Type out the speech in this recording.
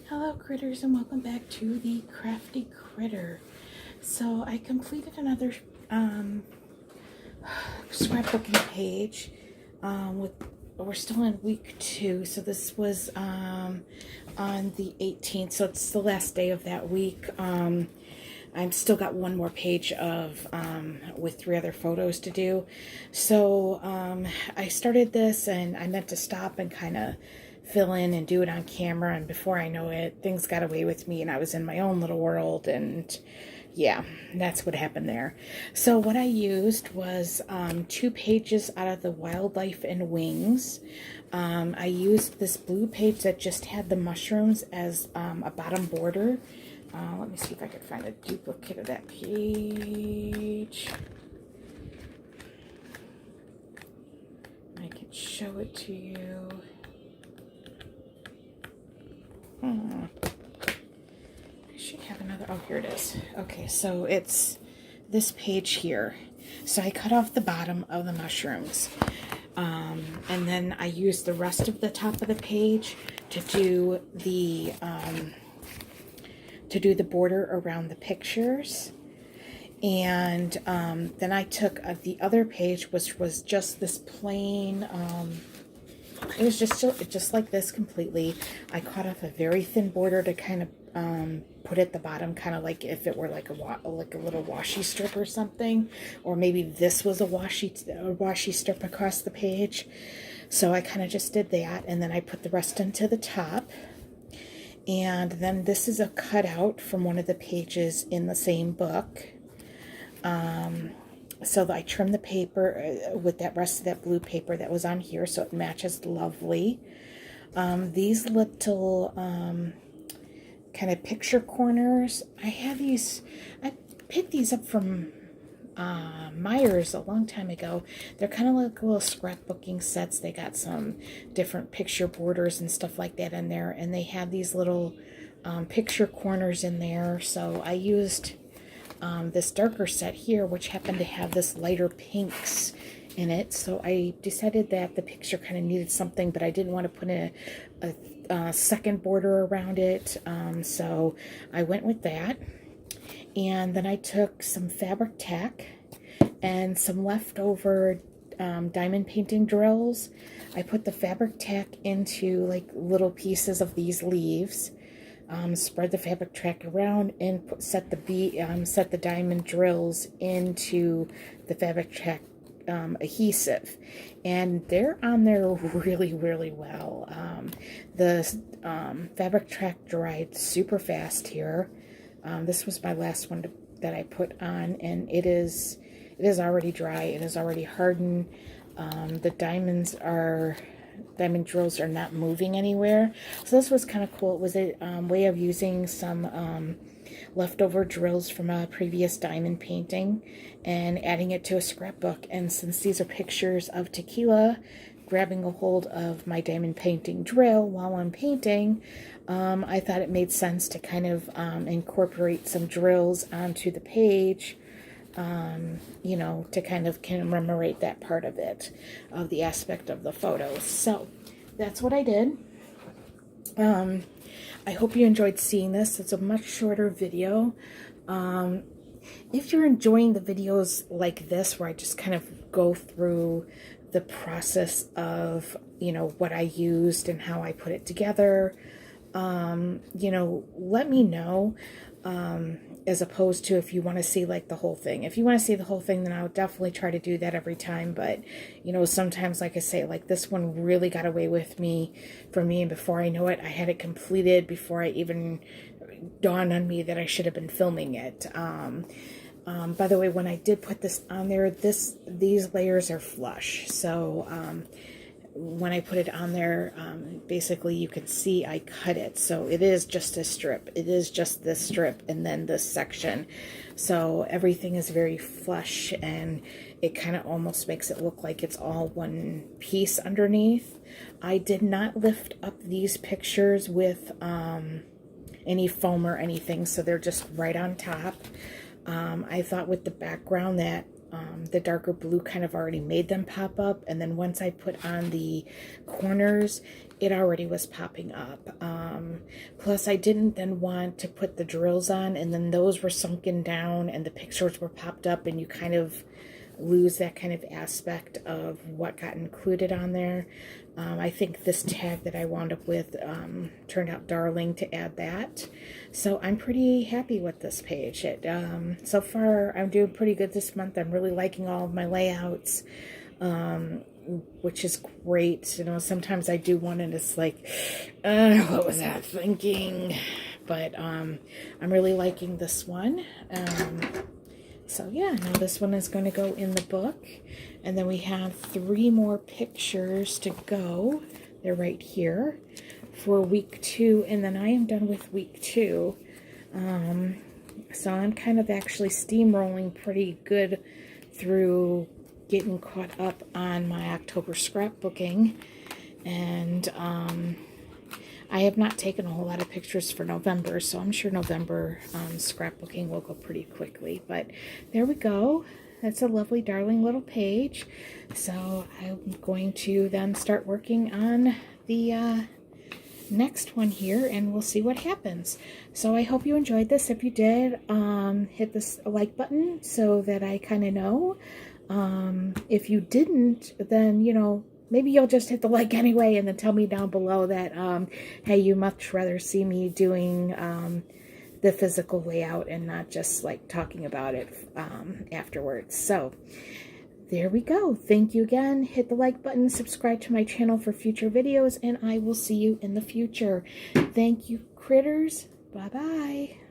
Hello critters, and welcome back to the Crafty Critter. So I completed another scrapbooking page. We're still in week 2, so this was on the 18th, so it's the last day of that week. I've still got one more page of with 3 other photos to do. So I started this, and I meant to stop and kind of fill in and do it on camera, and before I know it, things got away with me and I was in my own little world, and yeah, that's what happened there. So what I used was 2 pages out of the Wildlife and Wings. I used this blue page that just had the mushrooms as a bottom border. Let me see if I can find a duplicate of that page. I can show it to you. I should have another. Oh, here it is. Okay, so it's this page here. So I cut off the bottom of the mushrooms. And then I used the rest of the top of the page to do the border around the pictures. And then I took the other page, which was just this plain, it was just like this completely. I cut off a very thin border to kind of put at the bottom, kind of like if it were like a little washi strip or something, or maybe this was a washi strip across the page. So I kind of just did that, and then I put the rest into the top. And then this is a cutout from one of the pages in the same book. So I trimmed the paper with that rest of that blue paper that was on here, so it matches lovely. These little kind of picture corners, I picked these up from Myers a long time ago. They're kind of like little scrapbooking sets. They got some different picture borders and stuff like that in there, and they have these little picture corners in there. So I used this darker set here, which happened to have this lighter pinks in it. So I decided that the picture kind of needed something, but I didn't want to put a second border around it. So I went with that. And then I took some fabric tack and some leftover diamond painting drills. I put the fabric tack into like little pieces of these leaves. Spread the fabric tack around and set the diamond drills into the fabric tack adhesive, and they're on there really, really well. The fabric tack dried super fast here. This was my last one that I put on, and it is already dry. It is already hardened. The diamond drills are not moving anywhere. So this was kind of cool. It was a way of using some leftover drills from a previous diamond painting and adding it to a scrapbook. And since these are pictures of tequila grabbing a hold of my diamond painting drill while I'm painting, I thought it made sense to kind of incorporate some drills onto the page, to kind of commemorate that part of it, of the aspect of the photos. So that's what I did. I hope you enjoyed seeing this. It's a much shorter video. If you're enjoying the videos like this, where I just kind of go through the process of, what I used and how I put it together, let me know. As opposed to if you want to see like the whole thing. If you want to see the whole thing, then I'll definitely try to do that every time. But, sometimes, like I say, like this one really got away with me and before I know it, I had it completed before I even dawned on me that I should have been filming it. By the way, when I did put this on there, these layers are flush. So, when I put it on there, basically you can see I cut it. So it is just a strip. It is just this strip and then this section. So everything is very flush, and it kind of almost makes it look like it's all one piece underneath. I did not lift up these pictures with any foam or anything, so they're just right on top. I thought with the background that the darker blue kind of already made them pop up, and then once I put on the corners, it already was popping up. Plus I didn't then want to put the drills on, and then those were sunken down and the pictures were popped up, and you kind of lose that kind of aspect of what got included on there. I think this tag that I wound up with turned out darling to add that. So I'm pretty happy with this page. So far, I'm doing pretty good this month. I'm really liking all of my layouts, which is great. You know, sometimes I do one and it's like, what was that thinking? But I'm really liking this one. So yeah, now this one is going to go in the book. And then we have 3 more pictures to go. They're right here for week 2. And then I am done with week 2. So I'm kind of actually steamrolling pretty good through getting caught up on my October scrapbooking. And I have not taken a whole lot of pictures for November, so I'm sure November scrapbooking will go pretty quickly. But there we go. That's a lovely, darling little page. So I'm going to then start working on the next one here, and we'll see what happens. So I hope you enjoyed this. If you did, hit this like button so that I kind of know. If you didn't, then, you know, maybe you'll just hit the like anyway, and then tell me down below that, hey, you much rather see me doing the physical layout and not just like talking about it afterwards. So there we go. Thank you again. Hit the like button, subscribe to my channel for future videos, and I will see you in the future. Thank you, critters. Bye-bye.